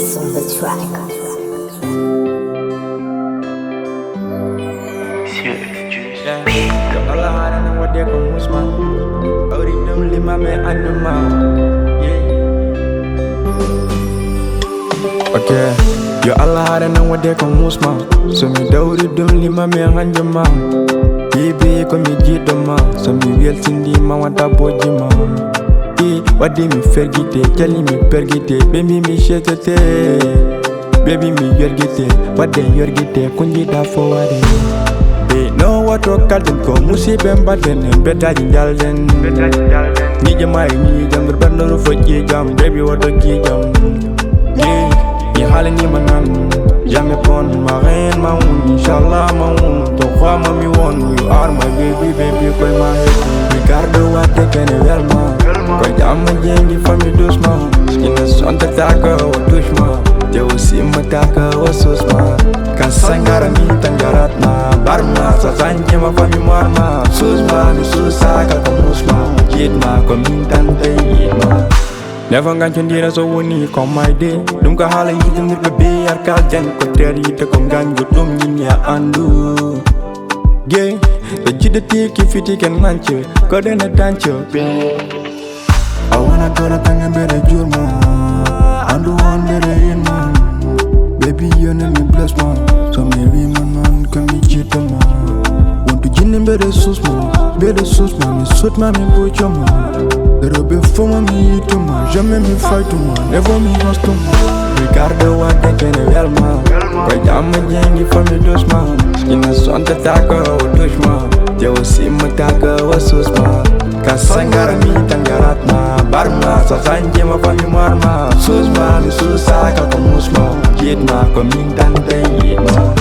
Félix on the track. Allah hada na wade ko musman awri dum lima me anuma okay yo Allah hada na wade ko musman so mi dawri dum lima me hanjuma bibi ko mi jidoma so mi weltindi ma wata bojima wadi mi fergite jali mi pergite baby mi shetete baby mi yorgite wade yorgite kunji da forward. They know what to call them, come musi bemba den, better jinjal den. Ni jamai ni jam berbandar fuji jam, baby what to jam. Yeah, ye halin ni manan, jamais pon marin maun, inshallah maun. To kwa mami won, you are my baby, baby koi my head. Ricardo what they can well ma, koi jam jengi fami dusma. Ina sonta taka wa dushma, jauh si mataka wa susma. Kan sangara mi tangarat na barma sa sanje ma fami marma susma mi susa ka musma yitma ko min tante yitma never gan chondira so woni ko my day dum ka hala yidum nir be yar kal jan ko ter yite ko gan gudum nin ya andu ge the jidati ki fiti ken manche ko dena tancho I wanna go to tanga bere jurma andu on bere inma. Baby, you know me bless man. So maybe man can be cheat man. Want to gin in better sauce man. Me suit man, me put your man. There be for me eat man. Jamais me fight man. Never me lost man. Ricardo what they can well man. Right I'm a jengi for me dos man. In a sonta taka or dush man. Jauh si mataka wa sus man. Kan sangara mi tangarat na barma sa sanje ma fami marma susma mi susa ka musma yitma ko min tante yitma